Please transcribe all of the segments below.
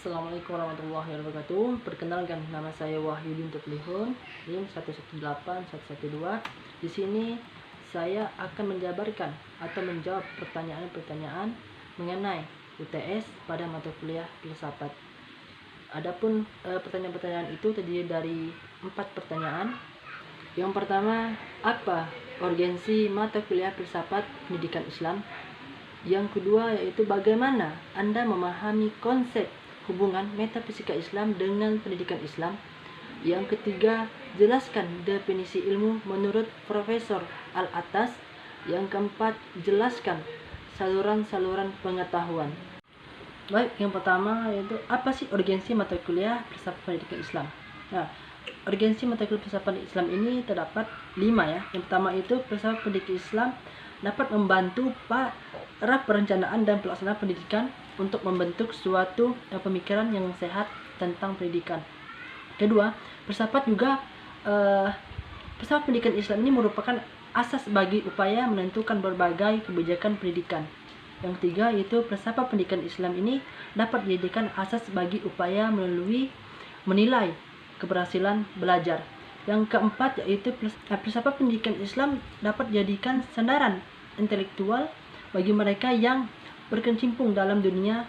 Assalamualaikum warahmatullahi wabarakatuh. Perkenalkan, nama saya Wahyudin Tutlihun, NIM 118112. Di sini saya akan menjabarkan atau menjawab pertanyaan-pertanyaan mengenai UTS pada mata kuliah filsafat. Adapun pertanyaan-pertanyaan itu terdiri dari 4 pertanyaan. Yang pertama, apa urgensi mata kuliah filsafat pendidikan Islam? Yang kedua yaitu bagaimana Anda memahami konsep hubungan metafisika Islam dengan pendidikan Islam. Yang ketiga, jelaskan definisi ilmu menurut Profesor Al-Attas. Yang keempat, jelaskan saluran-saluran pengetahuan. Baik, yang pertama yaitu apa sih urgensi mata kuliah filsafat pendidikan Islam? Nah, urgensi mata kuliah filsafat Islam ini terdapat 5 ya. Yang pertama itu filsafat pendidikan Islam dapat membantu para perencanaan dan pelaksanaan pendidikan untuk membentuk suatu pemikiran yang sehat tentang pendidikan. Kedua, filsafat pendidikan Islam ini merupakan asas bagi upaya menentukan berbagai kebijakan pendidikan. Yang ketiga yaitu filsafat pendidikan Islam ini dapat dijadikan asas bagi upaya menilai keberhasilan belajar. Yang keempat yaitu filsafat pendidikan Islam dapat dijadikan sandaran intelektual bagi mereka yang berkecimpung dalam dunia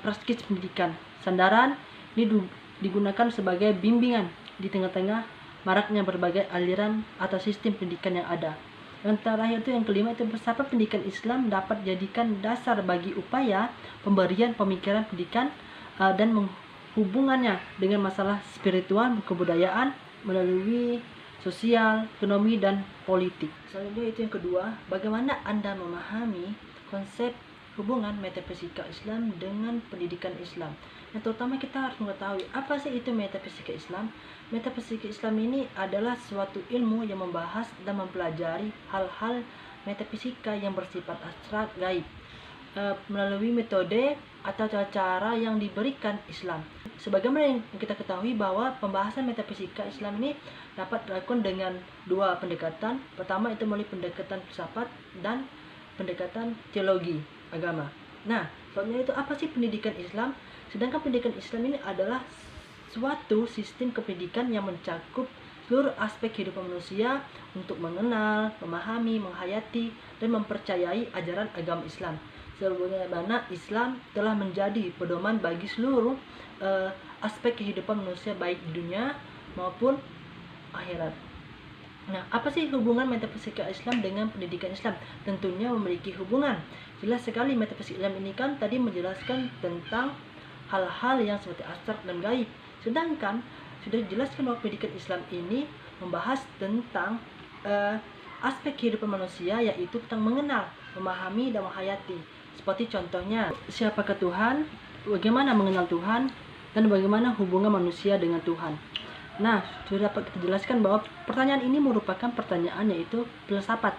praktis pendidikan. Sandaran ini digunakan sebagai bimbingan di tengah-tengah maraknya berbagai aliran atau sistem pendidikan yang ada. Yang terakhir itu yang kelima itu filsafat pendidikan Islam dapat dijadikan dasar bagi upaya pemberian pemikiran pendidikan dan menghubungannya dengan masalah spiritual, kebudayaan melalui sosial, ekonomi, dan politik. Selanjutnya itu yang kedua, bagaimana Anda memahami konsep hubungan metafisika Islam dengan pendidikan Islam. Yang terutama kita harus mengetahui apa sih itu metafisika Islam. Metafisika Islam ini adalah suatu ilmu yang membahas dan mempelajari hal-hal metafisika yang bersifat abstrak gaib melalui metode atau cara yang diberikan Islam. Sebagaimana yang kita ketahui bahwa pembahasan metafisika Islam ini dapat dilakukan dengan 2 pendekatan. Pertama itu melalui pendekatan filsafat dan pendekatan teologi agama. Nah, soalnya itu apa sih pendidikan Islam? Sedangkan pendidikan Islam ini adalah suatu sistem kependidikan yang mencakup seluruh aspek kehidupan manusia untuk mengenal, memahami, menghayati, dan mempercayai ajaran agama Islam. Sebagaimana Islam telah menjadi pedoman bagi seluruh aspek kehidupan manusia baik di dunia maupun akhirat. Nah, apa sih hubungan metafisika Islam dengan pendidikan Islam? Tentunya memiliki hubungan. Jelas sekali metafisika Islam ini kan tadi menjelaskan tentang hal-hal yang seperti abstrak dan gaib. Sedangkan sudah dijelaskan bahwa pendidikan Islam ini membahas tentang aspek kehidupan manusia, yaitu tentang mengenal, memahami, dan menghayati. Seperti contohnya, siapakah Tuhan, bagaimana mengenal Tuhan, dan bagaimana hubungan manusia dengan Tuhan. Nah, sudah dapat kita jelaskan bahwa pertanyaan ini merupakan pertanyaan yaitu filsafat.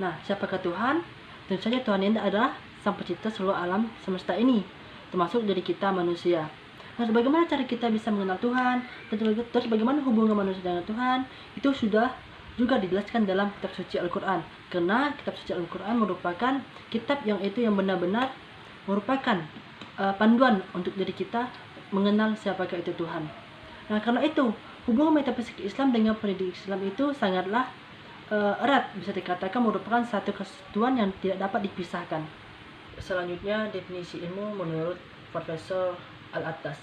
Nah, siapakah Tuhan? Tentu saja Tuhan ini adalah Sang Pencipta seluruh alam semesta ini, termasuk dari kita manusia. Nah, bagaimana cara kita bisa mengenal Tuhan, dan terus bagaimana hubungan manusia dengan Tuhan, itu sudah juga dijelaskan dalam kitab suci Al-Quran. Karena kitab suci Al-Quran merupakan kitab yang benar-benar merupakan panduan untuk diri kita mengenal siapakah itu Tuhan. Nah, karena itu hubungan metafisika Islam dengan pendidikan Islam itu sangatlah erat, bisa dikatakan merupakan satu kesatuan yang tidak dapat dipisahkan. Selanjutnya, definisi ilmu menurut Profesor Al-Attas.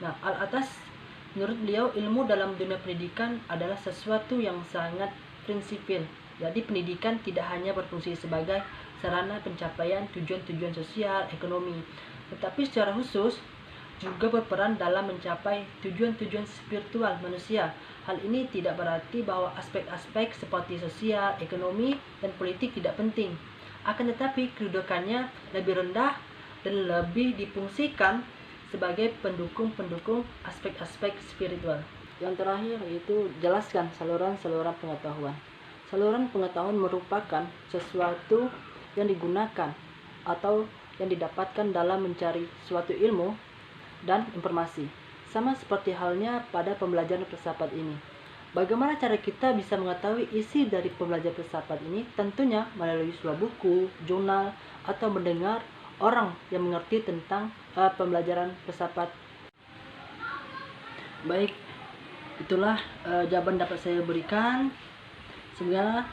Nah, Al-Attas menurut beliau ilmu dalam dunia pendidikan adalah sesuatu yang sangat prinsipil. Jadi pendidikan tidak hanya berfungsi sebagai sarana pencapaian tujuan-tujuan sosial, ekonomi, tetapi secara khusus juga berperan dalam mencapai tujuan-tujuan spiritual manusia. Hal ini tidak berarti bahwa aspek-aspek seperti sosial, ekonomi, dan politik tidak penting. Akan tetapi kedudukannya lebih rendah dan lebih difungsikan sebagai pendukung-pendukung aspek-aspek spiritual. Yang terakhir yaitu jelaskan saluran-saluran pengetahuan. Saluran pengetahuan merupakan sesuatu yang digunakan atau yang didapatkan dalam mencari suatu ilmu dan informasi. Sama seperti halnya pada pembelajaran filsafat ini. Bagaimana cara kita bisa mengetahui isi dari pembelajaran filsafat ini? Tentunya melalui sebuah buku, jurnal, atau mendengar orang yang mengerti tentang pembelajaran filsafat. Baik, itulah jawaban dapat saya berikan. Semoga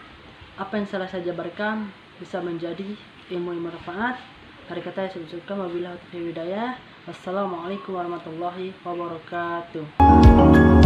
apa yang salah saya jabarkan bisa menjadi ilmu yang bermanfaat. Hari kata saya suka wabillahi taufiq hidayah. Wassalamualaikum warahmatullahi wabarakatuh.